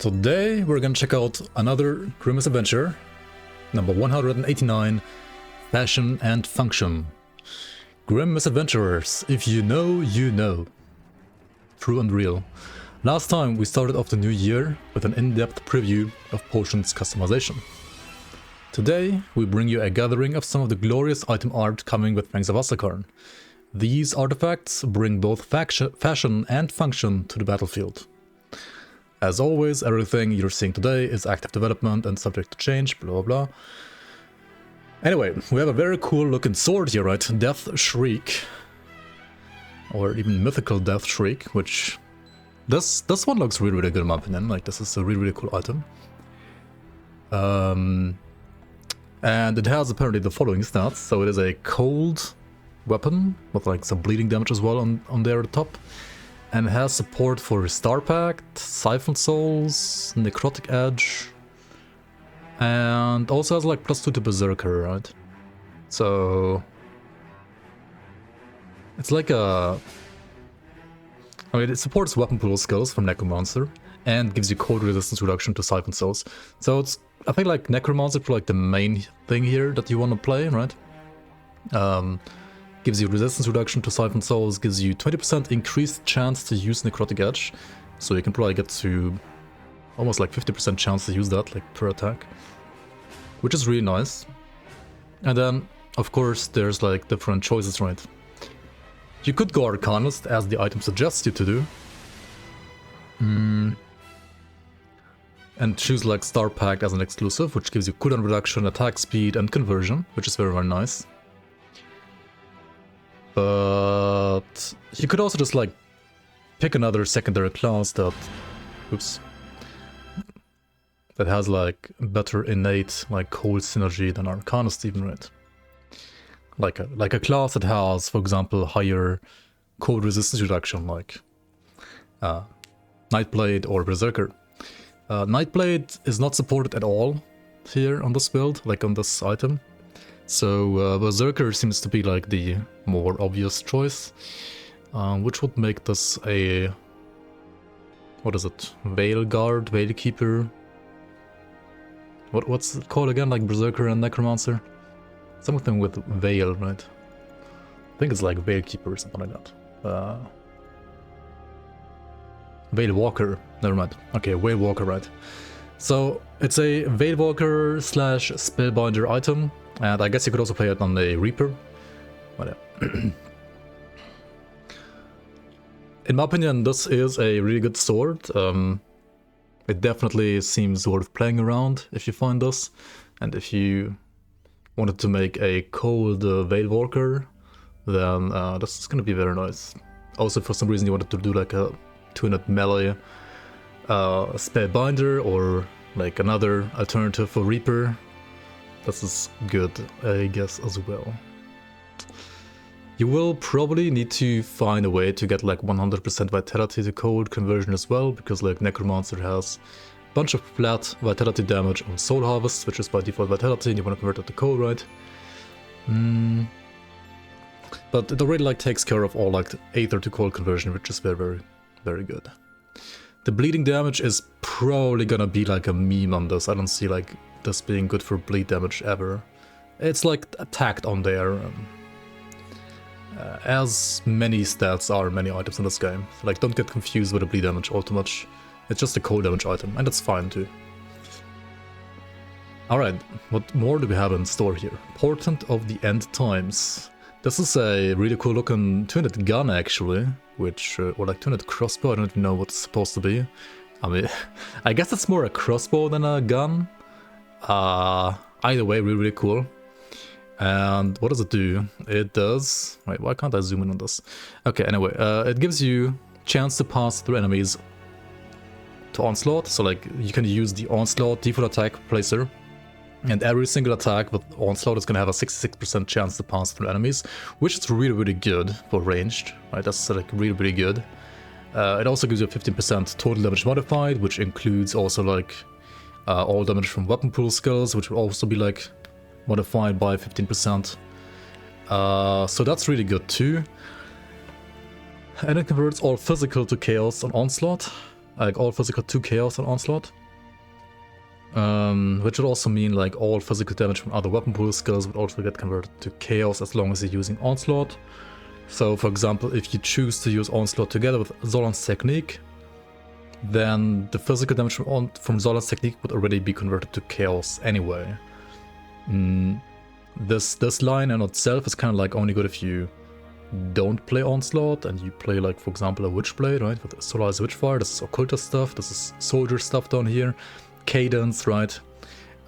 Today we're gonna check out another Misadventure, number 189, Fashion and Function. Grim Misadventurers, if you know, you know. True and real. Last time we started off the new year with an in-depth preview of Portent's customization. Today we bring you a gathering of some of the glorious item art coming with Fangs of Asakarn. These artifacts bring both fashion and function to the battlefield. As always, everything you're seeing today is active development and subject to change, blah blah. Anyway, we have a very cool looking sword here, right? Deathshriek. Or even mythical Deathshriek, which... This one looks really good in my opinion, like this is a really cool item. And it has apparently the following stats, so it is a cold weapon with like some bleeding damage as well on there at the top. And it has support for Star Pact, Siphon Souls, Necrotic Edge, and also has like +2 to Berserker, right? So it's like a... I mean, it supports weapon pool skills from Necromancer and gives you cold resistance reduction to Siphon Souls. So it's, I think, like Necromancer for like the main thing here that you want to play, right? Gives you resistance reduction to Siphon Souls, gives you 20% increased chance to use Necrotic Edge, so you can probably get to almost like 50% chance to use that, like per attack, which is really nice. And then, of course, there's like different choices, right? You could go Arcanist, as the item suggests you to do, and choose like Star Pact as an exclusive, which gives you cooldown reduction, attack speed, and conversion, which is very nice. But you could also just like pick another secondary class that, that has like better innate like cold synergy than Arcanist even, right? Like a class that has, for example, higher cold resistance reduction, like Nightblade or Berserker. Nightblade is not supported at all here on this build, like on this item. So Berserker seems to be like the more obvious choice, which would make this a... what is it? Veil Guard, Veil Keeper? What's it called again? Like Berserker and Necromancer? Something with Veil, right? I think it's like Veil Keeper or something like that. Veil Walker, never mind. Okay, Veil Walker, right. So it's a Veil Walker / Spellbinder item. And I guess you could also play it on the Reaper. But yeah. In my opinion, this is a really good sword. It definitely seems worth playing around if you find this. And if you wanted to make a cold Veil Walker, then this is going to be very nice. Also, if for some reason you wanted to do like a 2-hit melee Spellbinder or like another alternative for Reaper, this is good, I guess, as well. You will probably need to find a way to get like 100% vitality to cold conversion as well, because like Necromancer has a bunch of flat vitality damage on Soul Harvest, which is by default vitality, and you want to convert it to cold, right? But it already like takes care of all like the Aether to cold conversion, which is very good. The bleeding damage is probably gonna be like a meme on this. I don't see like this being good for bleed damage ever. It's like attacked on there, as many stats are many items in this game. Like, don't get confused with the bleed damage all too much. It's just a cold damage item, and that's fine too. Alright, what more do we have in store here? Portent of the End Times. This is a really cool looking 2-hit gun actually, which, or like 2-hit crossbow, I don't even know what it's supposed to be. I mean, I guess it's more a crossbow than a gun. Either way, really cool. And what does it do? It does... Wait, why can't I zoom in on this? Okay, anyway, it gives you chance to pass through enemies to Onslaught. So like, you can use the Onslaught default attack placer, and every single attack with Onslaught is gonna have a 66% chance to pass through enemies, which is really good for ranged, right? That's like really good. It also gives you a 15% total damage modified, which includes also like all damage from weapon pool skills, which will also be like modified by 15%. So that's really good too. And it converts all physical to chaos on Onslaught, Like all physical to chaos on Onslaught. Which would also mean like all physical damage from other weapon pool skills would also get converted to chaos as long as you're using Onslaught. So for example, if you choose to use Onslaught together with Zolan's technique, then the physical damage from Zolan's technique would already be converted to chaos anyway. This line in itself is kind of like only good if you don't play Onslaught and you play like, for example, a Witchblade, right? With Solaris Witchfire, this is occultist stuff, this is soldier stuff down here. Cadence, right?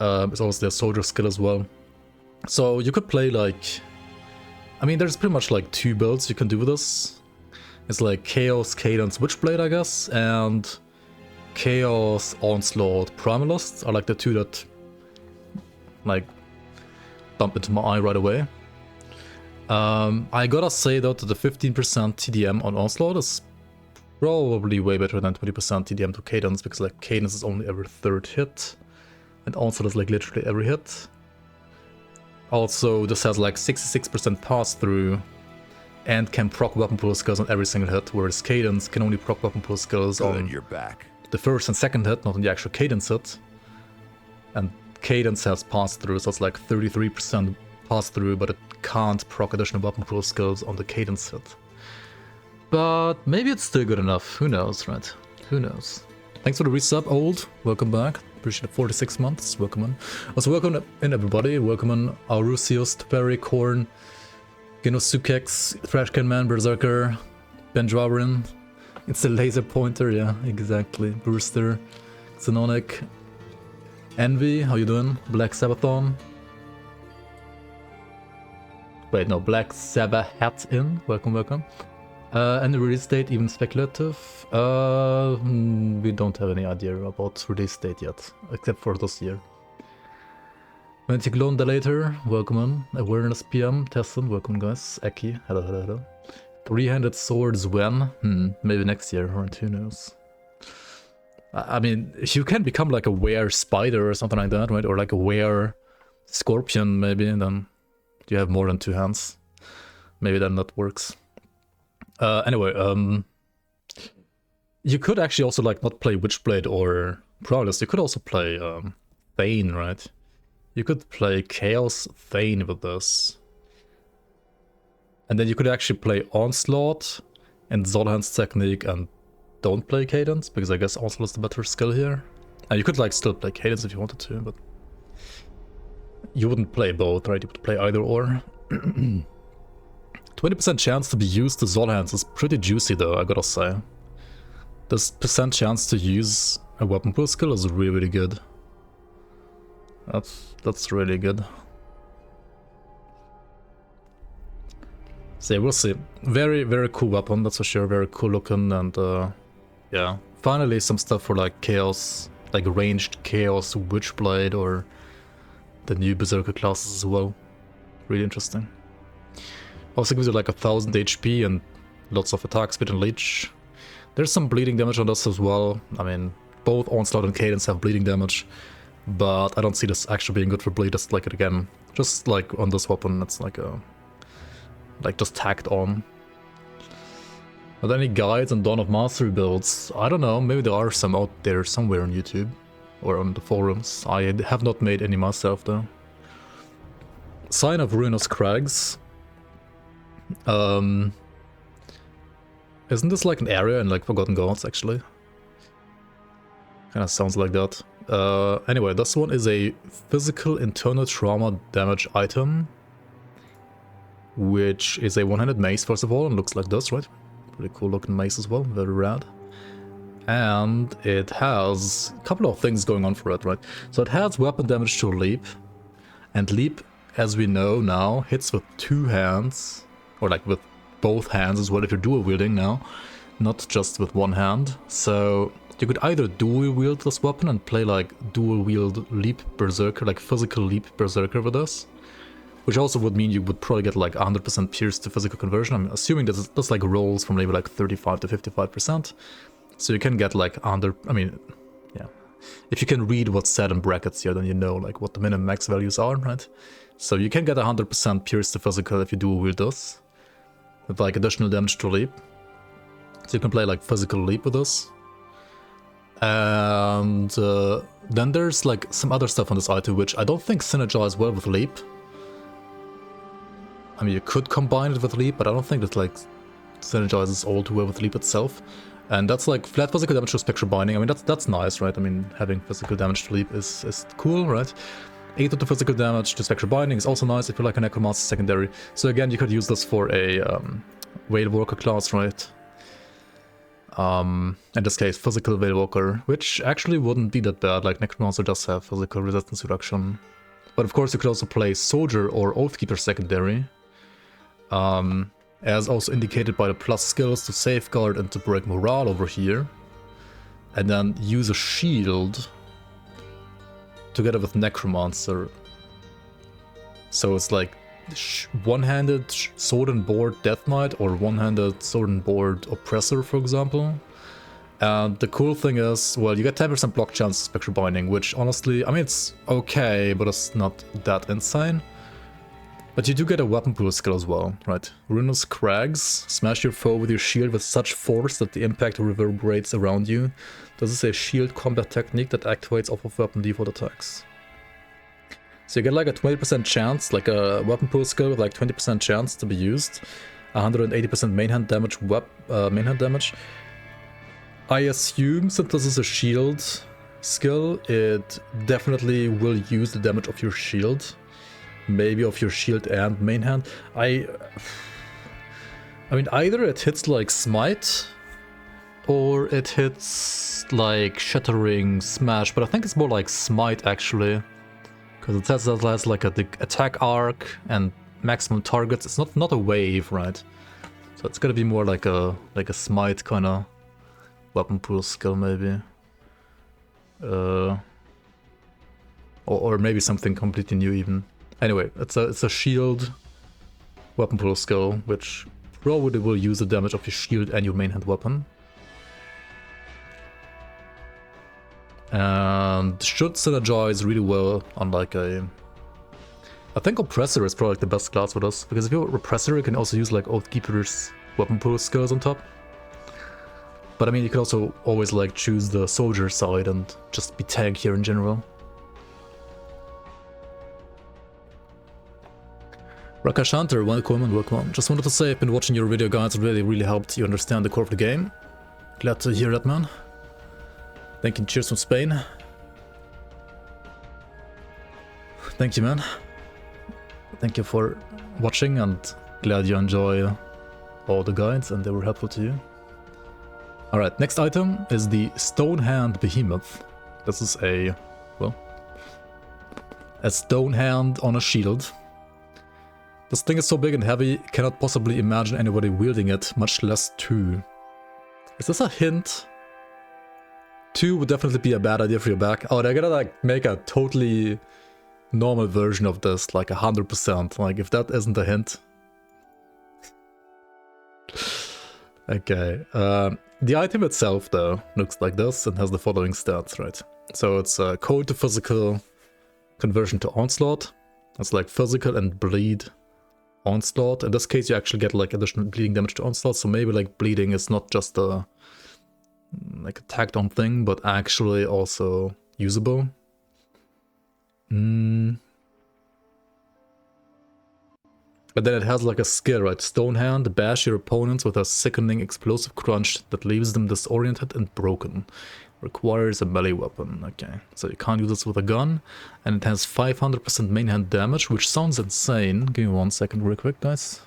It's also their soldier skill as well. So you could play like... I mean, there's pretty much like 2 builds you can do with this. It's like Chaos, Cadence, Witchblade, I guess, and Chaos, Onslaught, Primalist are like the 2 that like bump into my eye right away. I gotta say though that the 15% TDM on Onslaught is probably way better than 20% TDM to Cadence, because like Cadence is only every 3rd hit, and Onslaught is like literally every hit. Also, this has like 66% pass-through, and can proc weapon pool skills on every single hit, whereas Cadence can only proc weapon pool skills on you're back. the 1st and 2nd hit, not on the actual Cadence hit. And Cadence has pass-through, so it's like 33% pass-through, but it can't proc additional weapon pool skills on the Cadence hit. But maybe it's still good enough. Who knows, right? Who knows? Thanks for the resub, Old. Welcome back. Appreciate it. 46 months. Welcome in. Also, welcome in, everybody. Welcome in Arusius, Tuperi, Korn, Genosukex, Thrashcan Man, Berserker, Bendravarin. It's a laser pointer, yeah, exactly. Brewster, Xenonic, Envy, how you doing? Black Sabathon. Wait, no, Black Sabbath hat in. Welcome, welcome. And the release date, even speculative? We don't have any idea about release date yet, except for this year. Mantic Lone Delator, welcome on. Awareness PM, Tesson, welcome guys. Eki, hello, hello, hello. Three-handed swords when? Maybe next year, or who knows. I mean, if you can become like a were spider or something like that, right? Or like a were scorpion, maybe, and then you have more than 2 hands. Maybe then that works. Anyway, you could actually also like not play Witchblade or Prowlers. You could also play Thane, right? You could play Chaos Thane with this. And then you could actually play Onslaught and Zolhan's technique and don't play Cadence, because I guess Onslaught is the better skill here. And you could like still play Cadence if you wanted to, but you wouldn't play both, right? You would play either or. 20% chance to be used to Zolhan's is pretty juicy though, I gotta say. This percent chance to use a weapon pool skill is really, really good. That's really good. So yeah, we'll see. Very, very cool weapon, that's for sure. Very cool looking, and yeah. Finally some stuff for like Chaos, like ranged Chaos Witchblade or the new Berserker classes as well. Really interesting. Also gives you like 1000 HP and lots of attack speed and leech. There's some bleeding damage on this as well. I mean, both Onslaught and Cadence have bleeding damage, but I don't see this actually being good for bleed. Just like it again, just like on this weapon, it's like a just tacked on. Are there any guides on Dawn of Mastery builds? I don't know. Maybe there are some out there somewhere on YouTube or on the forums. I have not made any myself though. Scion of Ruinous Crags. Isn't this like an area in like Forgotten Gods actually? Kinda sounds like that. Anyway, this one is a physical internal trauma damage item, which is a one-handed mace first of all, and looks like this, right? Pretty cool looking mace as well, very rad. And it has a couple of things going on for it, right? So it has weapon damage to leap, and leap, as we know now, hits with 2 hands, or like with both hands as well if you're dual wielding now, not just with 1 hand. So you could either dual wield this weapon and play like dual wield leap berserker, like physical leap berserker with this, which also would mean you would probably get like 100% pierce to physical conversion. I'm assuming that's like rolls from maybe like 35 to 55%. So you can get like under, I mean, yeah. If you can read what's said in brackets here, then you know like what the min and max values are, right? So you can get 100% pierce to physical if you dual wield this, with like additional damage to leap. So you can play like physical leap with this. And then there's like some other stuff on this item which I don't think synergize well with Leap. I mean, you could combine it with Leap, but I don't think it like synergizes all too well with Leap itself. And that's like flat physical damage to Spectral Binding. I mean, that's nice, right? I mean, having physical damage to Leap is cool, right? 8 to physical damage to Spectral Binding is also nice if you're like a Necromancer secondary. So again, you could use this for a Whale Walker class, right? In this case, physical Whale Walker, which actually wouldn't be that bad. Like Necromancer does have physical resistance reduction. But of course, you could also play Soldier or Oathkeeper secondary. As also indicated by the plus skills to safeguard and to break morale over here. And then use a shield together with Necromancer. So it's like one-handed Sword and Board Death Knight or one-handed Sword and Board Oppressor, for example. And the cool thing is, well, you get 10% block chance Spectral Binding, which honestly, I mean, it's okay, but it's not that insane. But you do get a weapon pool skill as well, right? Ruinous Crags. Smash your foe with your shield with such force that the impact reverberates around you. This is a shield combat technique that activates off of weapon default attacks. So you get like a 20% chance, like a weapon pool skill with like 20% chance to be used. 180% main hand damage, I assume since this is a shield skill, it definitely will use the damage of your shield. Maybe of your shield and main hand. I mean, either it hits like Smite, or it hits like Shattering Smash, but I think it's more like Smite actually. Because it says that it has like the attack arc and maximum targets. It's not a wave, right? So it's gonna be more like a Smite kind of weapon pool skill maybe. Or maybe something completely new even. Anyway, it's a shield weapon pool skill, which probably will use the damage of your shield and your main hand weapon. And should synergize really well on like a... I think Oppressor is probably like the best class for this, because if you're Oppressor, you can also use like Oathkeeper's weapon pool skills on top. But I mean, you can also always like choose the Soldier side and just be tank here in general. Rakashanter, welcome and welcome. Just wanted to say I've been watching your video guides, it really helped you understand the core of the game. Glad to hear that, man. Thank you, cheers from Spain. Thank you, man. Thank you for watching and glad you enjoy all the guides and they were helpful to you. Alright, next item is the Stonehand Behemoth. This is a, well, a stone hand on a shield. This thing is so big and heavy, cannot possibly imagine anybody wielding it, much less two. Is this a hint? Two would definitely be a bad idea for your back. Oh, they're gonna like make a totally normal version of this, like 100%. Like if that isn't a hint. Okay. The item itself though looks like this and has the following stats, right? So it's cold to physical, conversion to onslaught. It's like physical and bleed onslaught. In this case you actually get like additional bleeding damage to onslaught, so maybe like bleeding is not just a like a tacked on thing, but actually also usable. But then it has like a skill, right? Stonehand, bash your opponents with a sickening explosive crunch that leaves them disoriented and broken. Requires a melee weapon. Okay, so you can't use this with a gun. And it has 500% main hand damage, which sounds insane. Give me 1 second real quick, guys.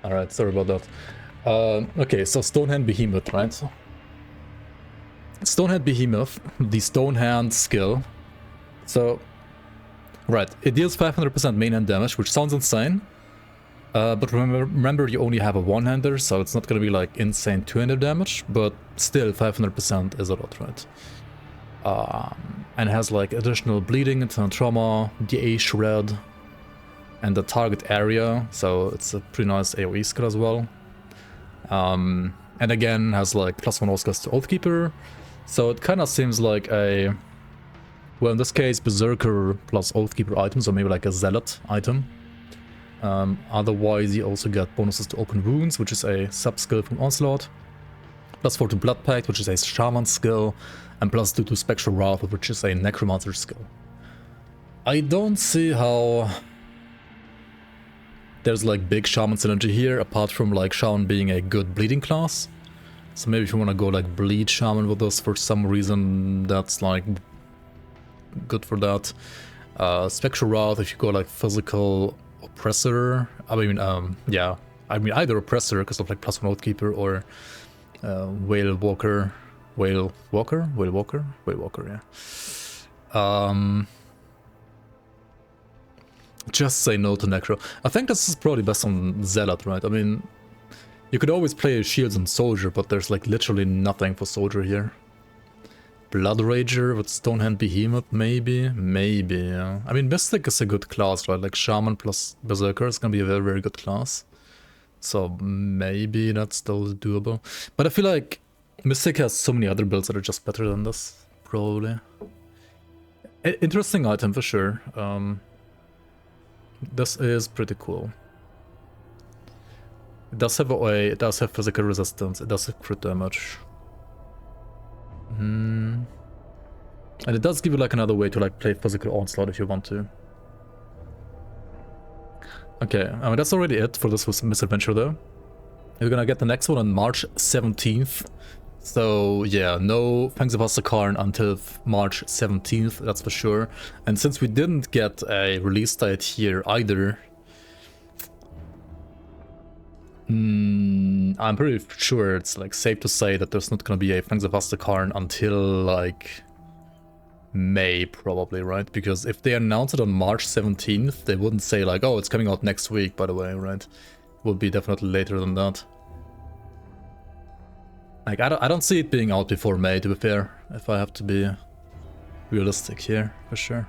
Alright, sorry about that. Okay, so Stonehand Behemoth, right? Stonehand Behemoth, the Stonehand skill. So, right, it deals 500% main hand damage, which sounds insane. But remember, you only have a one-hander, so it's not gonna be like insane two-hander damage, but still 500% is a lot, right? And it has like additional bleeding, internal trauma, DA shred, and the target area, so it's a pretty nice AoE skill as well. And again, has like +1 all skills to Oathkeeper, so it kind of seems like a, well, in this case, Berserker plus Oathkeeper items, or maybe like a Zealot item. Otherwise, you also get bonuses to Open Wounds, which is a sub-skill from Onslaught, +4 to Blood Pact, which is a Shaman skill, and +2 to Spectral Wrath, which is a Necromancer skill. I don't see how there's like big Shaman synergy here, apart from like Shaman being a good bleeding class. So maybe if you want to go like Bleed Shaman with us for some reason, that's like good for that. Spectral Wrath, if you go like Physical Oppressor, I mean, yeah, I mean either Oppressor because of like +1 Oathkeeper, or Whale Walker, yeah. Just say no to Necro. I think this is probably best on Zealot, right? I mean, you could always play Shields and Soldier, but there's like literally nothing for Soldier here. Blood Rager with Stonehand Behemoth, maybe, yeah. I mean, Mystic is a good class, right? Like Shaman plus Berserker is gonna be a very, very good class. So maybe that's still doable. But I feel like Mystic has so many other builds that are just better than this, probably. Interesting item for sure. This is pretty cool. It does have OA, it does have physical resistance, it does have crit damage. And it does give you like another way to like play physical onslaught if you want to. Okay, I mean that's already it for this Misadventure though. We're gonna get the next one on March 17th. So yeah, no Fangs of Asakarn until March 17th, that's for sure. And since we didn't get a release date here either, I'm pretty sure it's like safe to say that there's not gonna be a Fangs of Asakarn until like May probably, right? Because if they announce it on March 17th, they wouldn't say like, oh, it's coming out next week, by the way, right? It would be definitely later than that. Like, I don't see it being out before May, to be fair, if I have to be realistic here, for sure.